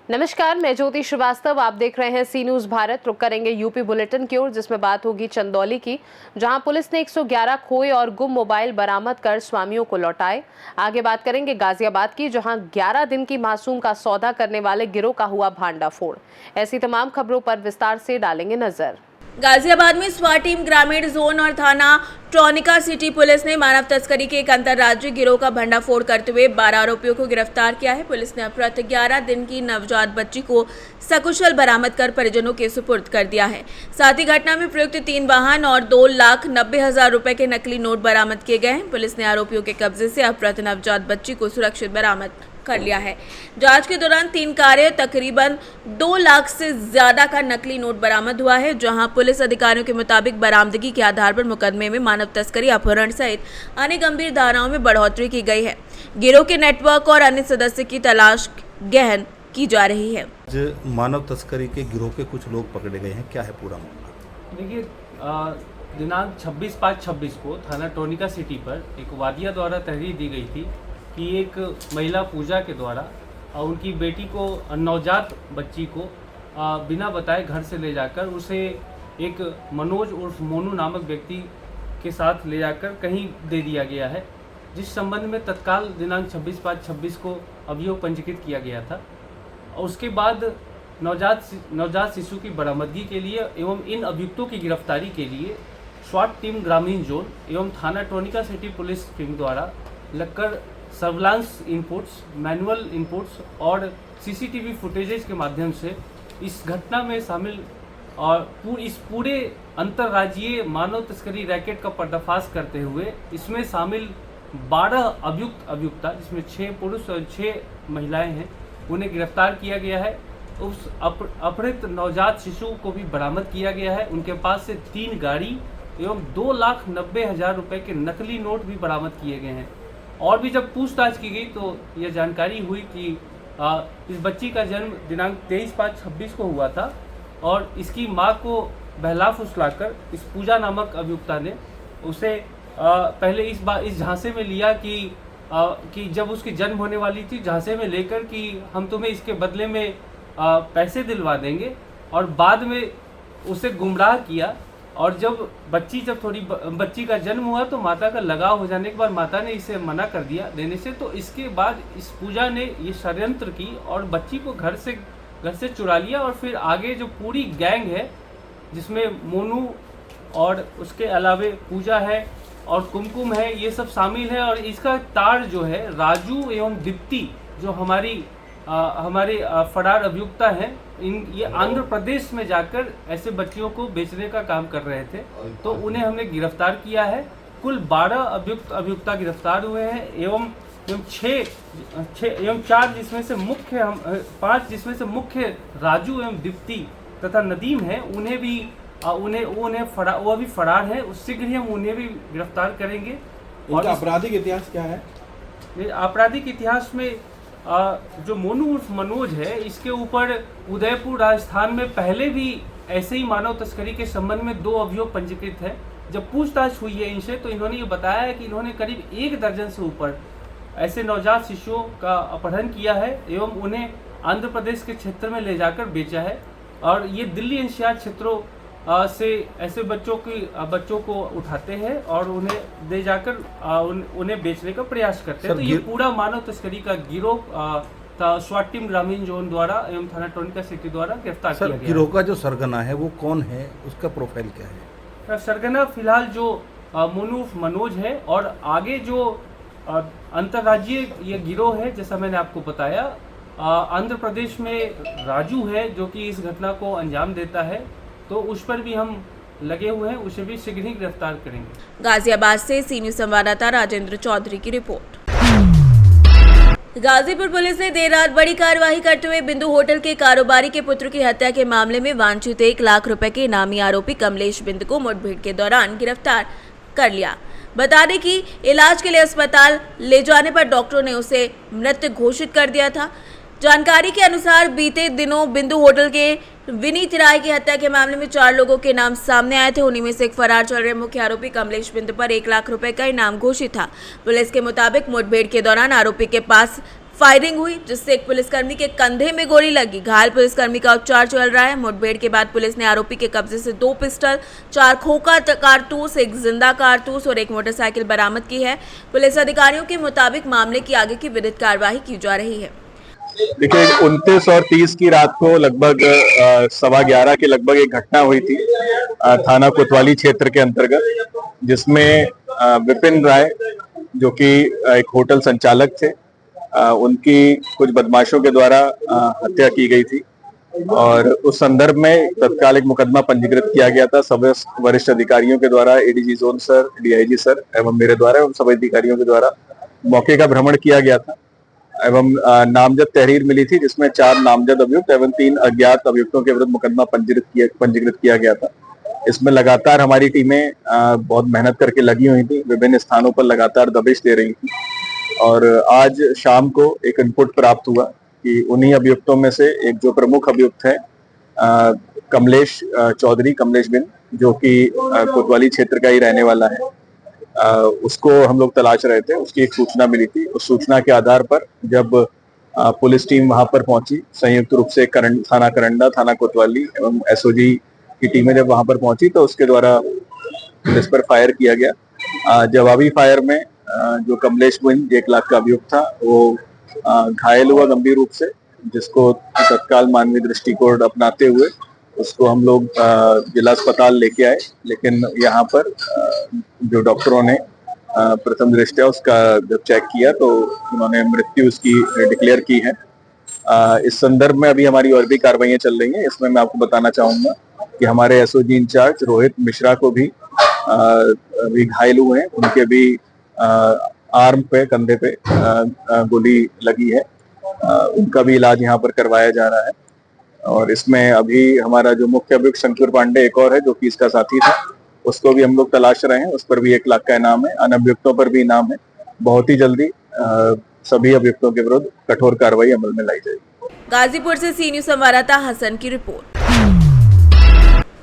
नमस्कार, मैं ज्योति श्रीवास्तव। आप देख रहे हैं सी न्यूज भारत। रुक करेंगे यूपी बुलेटिन की ओर, जिसमें बात होगी चंदौली की, जहां पुलिस ने 111 खोए और गुम मोबाइल बरामद कर स्वामियों को लौटाए। आगे बात करेंगे गाजियाबाद की, जहां 11 दिन की मासूम का सौदा करने वाले गिरोह का हुआ भांडाफोड़। ऐसी तमाम खबरों पर विस्तार से डालेंगे नजर। गाजियाबाद में स्वाट टीम, ग्रामीण जोन और थाना ट्रॉनिका सिटी पुलिस ने मानव तस्करी के एक अंतर्राज्यीय गिरोह का भंडाफोड़ करते हुए 12 आरोपियों को गिरफ्तार किया है। पुलिस ने अपहृत 11 दिन की नवजात बच्ची को सकुशल बरामद कर परिजनों के सुपुर्द कर दिया है। साथ ही घटना में प्रयुक्त 3 वाहन और 2,90,000 रुपए के नकली नोट बरामद किए गए हैं। पुलिस ने आरोपियों के कब्जे से अपहृत नवजात बच्ची को सुरक्षित बरामद कर लिया है। जांच के दौरान 3 कारें, तकरीबन 2 लाख से ज्यादा का नकली नोट बरामद हुआ है, जहां पुलिस अधिकारियों के मुताबिक बरामदगी के आधार पर मुकदमे में मानव तस्करी, अपहरण सहित अन्य गंभीर धाराओं में बढ़ोतरी की गई है। गिरोह के नेटवर्क और अन्य सदस्य की तलाश गहन की जा रही है। मानव तस्करी के गिरोह के कुछ लोग पकड़े गए हैं, क्या है पूरा मामला? देखिए, दिनांक 26/5/26 को थाना ट्रॉनिका सिटी पर एक वादिया द्वारा तहरीर दी गई थी कि एक महिला पूजा के द्वारा उनकी बेटी को, नवजात बच्ची को बिना बताए घर से ले जाकर उसे एक मनोज उर्फ मोनू नामक व्यक्ति के साथ ले जाकर कहीं दे दिया गया है, जिस संबंध में तत्काल दिनांक 26/5/26 को अभियोग पंजीकृत किया गया था। और उसके बाद नवजात शिशु की बरामदगी के लिए एवं इन अभियुक्तों की गिरफ्तारी के लिए स्वाट टीम, ग्रामीण जोन एवं थाना ट्रॉनिका सिटी पुलिस टीम द्वारा लगकर सर्विलांस इनपुट्स, मैनुअल इनपुट्स और सीसीटीवी फुटेजेस के माध्यम से इस घटना में शामिल और इस पूरे अंतर्राज्यीय मानव तस्करी रैकेट का पर्दाफाश करते हुए इसमें शामिल 12 अभियुक्ता, जिसमें 6 पुरुष और 6 महिलाएं हैं, उन्हें गिरफ्तार किया गया है। उस अपहृत नवजात शिशु को भी बरामद किया गया है। उनके पास से 3 गाड़ी एवं 2,90,000 रुपए के नकली नोट भी बरामद किए गए हैं। और भी जब पूछताछ की गई तो यह जानकारी हुई कि इस बच्ची का जन्म दिनांक 23/5/26 को हुआ था और इसकी मां को बहला फुसलाकर इस पूजा नामक अभियुक्ता ने उसे पहले इस झांसे में लिया कि जब उसकी जन्म होने वाली थी, झांसे में लेकर कि हम तुम्हें इसके बदले में पैसे दिलवा देंगे, और बाद में उसे गुमराह किया। और जब बच्ची का जन्म हुआ तो माता का लगाव हो जाने के बाद माता ने इसे मना कर दिया देने से, तो इसके बाद इस पूजा ने ये षड्यंत्र की और बच्ची को घर से चुरा लिया। और फिर आगे जो पूरी गैंग है, जिसमें मोनू और उसके अलावे पूजा है और कुमकुम है, ये सब शामिल है। और इसका तार जो है राजू एवं दीप्ति, जो हमारे फरार अभियुक्ता हैं, ये आंध्र प्रदेश में जाकर ऐसे बच्चियों को बेचने का काम कर रहे थे, तो उन्हें हमने गिरफ्तार किया है। कुल 12 अभियुक्ता गिरफ्तार हुए हैं एवं 4 जिसमें से मुख्य 5 जिसमें से मुख्य राजू एवं दीप्ति तथा नदीम है, वो अभी फरार है। उससे शीघ्र हम उन्हें भी गिरफ्तार करेंगे। और आपराधिक इतिहास क्या है? आपराधिक इतिहास में जो मोनू उर्फ मनोज है, इसके ऊपर उदयपुर राजस्थान में पहले भी ऐसे ही मानव तस्करी के संबंध में 2 अभियोग पंजीकृत है। जब पूछताछ हुई है इनसे, तो इन्होंने ये बताया है कि इन्होंने करीब 1 दर्जन से ऊपर ऐसे नवजात शिशुओं का अपहरण किया है एवं उन्हें आंध्र प्रदेश के क्षेत्र में ले जाकर बेचा है। और ये दिल्ली एनसीआर क्षेत्रों से ऐसे बच्चों को उठाते हैं और उन्हें दे जाकर उन्हें बेचने का प्रयास करते हैं। तो ये पूरा मानव तस्करी का गिरोह स्वाट टीम, ग्रामीण जोन द्वारा एवं थाना ट्रॉनिका सिटी द्वारा गिरफ्तार किया गया। गिरोह का जो सरगना है वो कौन है, उसका प्रोफाइल क्या है? सरगना फिलहाल जो मोनू मनोज है, और आगे जो अंतर्राज्यीय ये गिरोह है, जैसा मैंने आपको बताया, आंध्र प्रदेश में राजू है जो कि इस घटना को अंजाम देता है, तो उस पर भी हम लगे हुए हैं, उसे भी शीघ्र ही गिरफ्तार करेंगे। गाजियाबाद से सी न्यूज संवाददाता राजेंद्र चौधरी की रिपोर्ट। गाजीपुर पुलिस ने देर रात बड़ी कार्रवाई करते हुए बिंदु होटल के कारोबारी के पुत्र की हत्या के मामले में वांछित 1 लाख रुपए के इनामी आरोपी कमलेश बिंद को मुठभेड़ के दौरान गिरफ्तार कर लिया। बता दें कि इलाज के लिए अस्पताल ले जाने पर डॉक्टरों ने उसे मृत घोषित कर दिया था। जानकारी के अनुसार बीते दिनों बिंदु होटल के विनीत राय की हत्या के मामले में 4 लोगों के नाम सामने आए थे। उन्हीं में से एक फरार चल रहे मुख्य आरोपी कमलेश बिंदु पर 1 लाख रुपए का इनाम घोषित था। पुलिस के मुताबिक मुठभेड़ के दौरान आरोपी के पास फायरिंग हुई, जिससे एक पुलिसकर्मी के कंधे में गोली लगी। घायल पुलिसकर्मी का उपचार चल रहा है। मुठभेड़ के बाद पुलिस ने आरोपी के कब्जे से 2 पिस्टल, 4 खोखा कारतूस, 1 जिंदा कारतूस और 1 मोटरसाइकिल बरामद की है। पुलिस अधिकारियों के मुताबिक मामले की आगे की विधिक कार्यवाही की जा रही है। देखिए 29 और 30 की रात को लगभग 11:15 के लगभग एक घटना हुई थी थाना कोतवाली क्षेत्र के अंतर्गत, जिसमें विपिन राय जो कि एक होटल संचालक थे, उनकी कुछ बदमाशों के द्वारा हत्या की गई थी और उस संदर्भ में तत्काल एक मुकदमा पंजीकृत किया गया था। सभी वरिष्ठ अधिकारियों के द्वारा, ADG zone sir, DIG sir एवं मेरे द्वारा एवं सभी अधिकारियों के द्वारा मौके का भ्रमण किया गया था एवं नामजद तहरीर मिली थी, जिसमें 4 नामजद अभियुक्त एवं 3 अज्ञात अभियुक्तों के विरुद्ध मुकदमा पंजीकृत किया गया था। इसमें लगातार हमारी टीमें बहुत मेहनत करके लगी हुई थी, विभिन्न स्थानों पर लगातार दबिश दे रही थी और आज शाम को एक इनपुट प्राप्त हुआ कि उन्हीं अभियुक्तों में से एक जो प्रमुख अभियुक्त है कमलेश चौधरी, कमलेश बिन, जो कि कोतवाली क्षेत्र का ही रहने वाला है, उसको हम लोग तलाश रहे थे। उसकी एक सूचना मिली थी। उस सूचना के आधार पर जब पुलिस टीम वहां पर पहुंची, संयुक्त रूप से थाना करंडा, थाना कोतवाली एवं एसओजी की टीमें जब वहां पर पहुंची तो उसके द्वारा पुलिस पर फायर किया गया। जवाबी फायर में जो कमलेश बिन 1 लाख का अभियुक्त था वो घायल हुआ गंभीर रूप से, जिसको तत्काल मानवीय दृष्टिकोण अपनाते हुए उसको हम लोग जिला अस्पताल लेके आए, लेकिन यहाँ पर जो डॉक्टरों ने प्रथम दृष्टया उसका जब चेक किया तो उन्होंने मृत्यु उसकी डिक्लेयर की है। इस संदर्भ में अभी हमारी और भी कार्रवाइयां चल रही हैं। इसमें मैं आपको बताना चाहूंगा कि हमारे एसओजी इंचार्ज रोहित मिश्रा को भी अभी घायल हुए हैं, उनके भी आर्म पे, कंधे पे गोली लगी है, उनका भी इलाज यहाँ पर करवाया जा रहा है। और इसमें अभी हमारा जो मुख्य अभियुक्त शंकर पांडे एक और है जो कि इसका साथी था, उसको भी हम लोग तलाश रहे हैं। उस पर भी 1 लाख का इनाम है। अन्य अभियुक्तों पर भी इनाम है। बहुत ही जल्दी सभी अभियुक्तों के विरुद्ध कठोर कार्रवाई अमल में लाई जाएगी। गाजीपुर से सी न्यूज संवाददाता हसन की रिपोर्ट।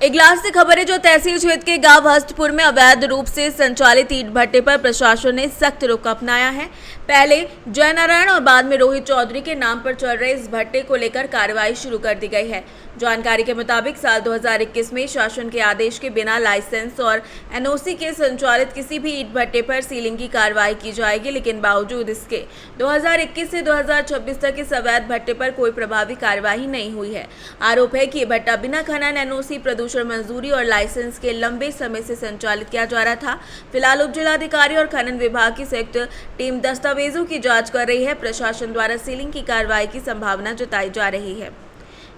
इगलास से खबर है जो तहसील क्षेत्र के गांव हस्तपुर में अवैध रूप से संचालित ईंट भट्टे पर प्रशासन ने सख्त रुख अपनाया है। पहले जयनारायण और बाद में रोहित चौधरी के नाम पर चल रहे इस भट्टे को लेकर कार्रवाई शुरू कर दी गई है। जानकारी के मुताबिक साल 2021 में शासन के आदेश के बिना लाइसेंस और एनओसी के संचालित किसी भी ईंट भट्टे पर सीलिंग की कार्रवाई की जाएगी, लेकिन बावजूद इसके 2021 से 2026 तक इस अवैध भट्टे पर कोई प्रभावी कार्रवाई नहीं हुई है। आरोप है कि ये भट्टा बिना खनन, एनओसी, प्रदूषण मंजूरी और लाइसेंस के लंबे समय से संचालित किया जा रहा था। फिलहाल उप जिलाधिकारी और खनन विभाग की संयुक्त टीम दस्तावेजों की जांच कर रही है। प्रशासन द्वारा सीलिंग की कार्रवाई की संभावना जताई जा रही है।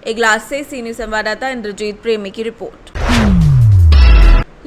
इगलास से सी न्यूज संवाददाता इंद्रजीत प्रेमी की रिपोर्ट।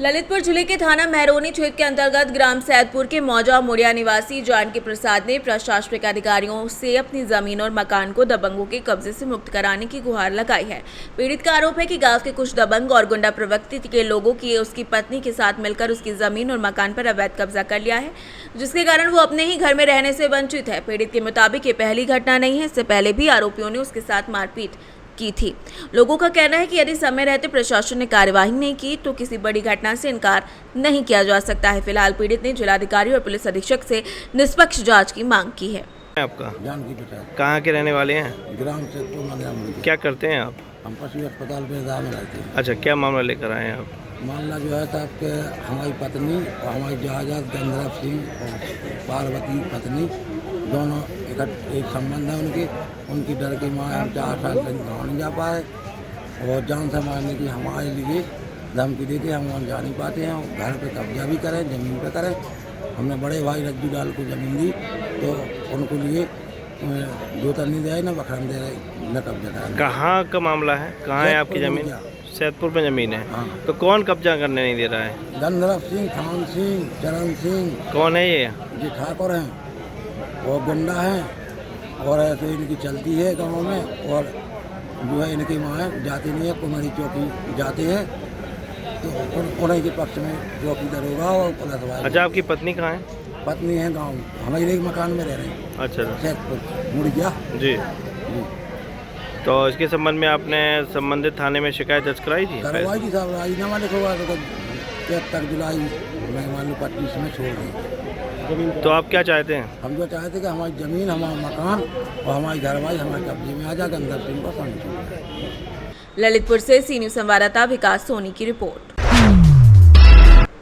ललितपुर जिले के थाना महरौनी क्षेत्र के अंतर्गत ग्राम सैदपुर के मौजा मुड़िया निवासी जानकी प्रसाद ने प्रशासनिक अधिकारियों से अपनी जमीन और मकान को दबंगों के कब्जे से मुक्त कराने की गुहार लगाई है। पीड़ित का आरोप है कि गांव के कुछ दबंग और गुंडा प्रवृत्ति के लोगों की उसकी पत्नी के साथ मिलकर उसकी जमीन और मकान पर अवैध कब्जा कर लिया है, जिसके कारण वो अपने ही घर में रहने से वंचित है। पीड़ित के मुताबिक ये पहली घटना नहीं है, इससे पहले भी आरोपियों ने उसके साथ मारपीट की थी। लोगों का कहना है कि यदि समय रहते प्रशासन ने कार्यवाही नहीं की तो किसी बड़ी घटना से इनकार नहीं किया जा सकता है। फिलहाल पीड़ित ने जिलाधिकारी और पुलिस अधीक्षक से निष्पक्ष जांच की मांग की है। आपका जानकी प्रसाद, कहाँ के रहने वाले हैं? ग्राम से क्या करते हैं आप? हम पशु अस्पताल में दाम रहते हैं। अच्छा, क्या मामला लेकर आए हैं आप? मामला जो है साहब के हमारी पत्नी और हमारी जहाजात गंधर्व सिंह और पार्वती पत्नी दोनों एक संबंध है उनकी डर की माँ हम 4 साल से गाँव नहीं जा पाए और जान से मारने की हमारे लिए धमकी देते हम वहाँ जा नहीं पाते हैं। घर पे कब्जा भी करें, ज़मीन पे करें। हमने बड़े भाई रज्जू डाल को ज़मीन दी तो उनको लिए जोतन नहीं दे रहे, न बखरन दे रहे, न कब्जा करें। कहाँ का मामला है? कहाँ है आपकी ज़मीन? सैदपुर में ज़मीन है। हाँ। तो कौन कब्जा करने नहीं दे रहा है? गंधर्व सिंह, थान सिंह, चरण सिंह। कौन है ये? ठाकुर हैं और गुंडा हैं और ऐसे इनकी चलती है गाँव में। और जो है इनकी माँ है जाती नहीं है, कुमारी चौकी जाते हैं तो उन्हीं के पक्ष में चौकी दरोगा और पुलिस वाले। अच्छा, आपकी पत्नी कहाँ है? पत्नी है गाँव, हमारे एक मकान में रह रहे हैं। अच्छा, सैदपुर मुड़िया जी जी। तो इसके संबंध में आपने संबंधित थाने में शिकायत दर्ज कराई थी? करवाई थी साहब, राजीनामा लिखवा तो 73 जुलाई मैं मान लो 25 में छोड़ दी। तो आप क्या चाहते हैं? हम जो चाहते कि हमारी ज़मीन, हमारा मकान और हमारी घरवाई हमारे कब्जे में आ जाकर अंदर सिंह को पानी छोड़। ललितपुर से सी न्यूज़ संवाददाता विकास सोनी की रिपोर्ट।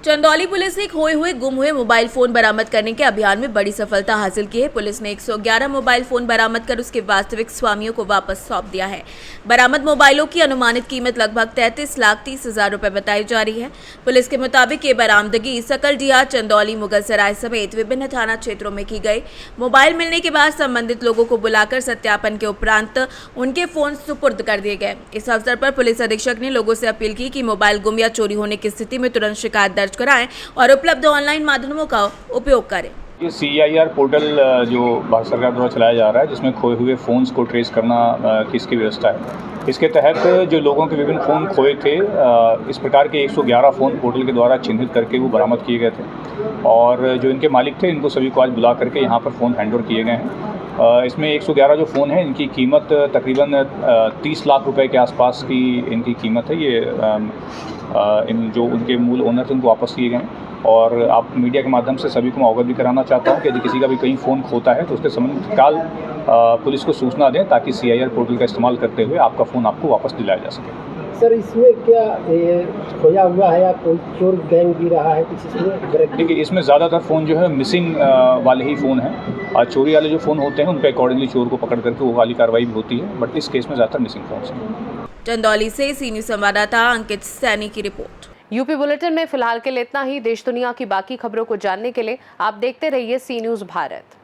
चंदौली पुलिस ने खोए हुए गुम हुए मोबाइल फोन बरामद करने के अभियान में बड़ी सफलता हासिल की है। पुलिस ने 111 मोबाइल फोन बरामद कर उसके वास्तविक स्वामियों को वापस सौंप दिया है। बरामद मोबाइलों की अनुमानित कीमत लगभग 33,30,000 रुपए बताई जा रही है। पुलिस के मुताबिक ये बरामदगी सकलडीहा, चंदौली, मुगलसराय समेत विभिन्न थाना क्षेत्रों में की गई। मोबाइल मिलने के बाद संबंधित लोगों को बुलाकर सत्यापन के उपरांत उनके फोन सुपुर्द कर दिए गए। इस अवसर पर पुलिस अधीक्षक ने लोगों से अपील की कि मोबाइल गुम या चोरी होने की स्थिति में तुरंत शिकायत दर्ज कराएं और उपलब्ध ऑनलाइन माध्यमों का उपयोग करें। ये CIR पोर्टल जो भारत सरकार द्वारा चलाया जा रहा है, जिसमें खोए हुए फ़ोन्स को ट्रेस करना की इसकी व्यवस्था है। इसके तहत जो लोगों के विभिन्न फ़ोन खोए थे, इस प्रकार के 111 फ़ोन पोर्टल के द्वारा चिन्हित करके वो बरामद किए गए थे और जो इनके मालिक थे इनको सभी को आज बुला करके यहाँ पर फ़ोन हैंडओवर किए गए हैं। इसमें 111 जो फ़ोन हैं इनकी कीमत तकरीबन 30 लाख रुपए के आसपास की इनकी कीमत है। ये इन जो उनके मूल ओनर थे उनको वापस किए गए हैं और आप मीडिया के माध्यम से सभी को मैं अवगत भी कराना चाहता हूँ कि यदि किसी का भी कहीं फ़ोन खोता है तो उसके संबंध में तत्काल पुलिस को सूचना दें ताकि CIR पोर्टल का इस्तेमाल करते हुए आपका फ़ोन आपको वापस दिलाया जा सके। सर, इसमें क्या खोया हुआ है या कोई चोर गैंग भी रहा है कुछ इसमें? देखिए, इसमें ज़्यादातर फ़ोन जो है मिसिंग वाले ही फ़ोन हैं और चोरी वाले जो फ़ोन होते हैं उन पर अकॉर्डिंगली चोर को पकड़ करके वो वाली कार्रवाई भी होती है, बट इस केस में ज़्यादातर मिसिंग फ़ोन हैं। चंदौली से सी न्यूज़ संवाददाता अंकित सैनी की रिपोर्ट। यूपी बुलेटिन में फिलहाल के लिए इतना ही। देश दुनिया की बाकी खबरों को जानने के लिए आप देखते रहिए सी न्यूज़ भारत।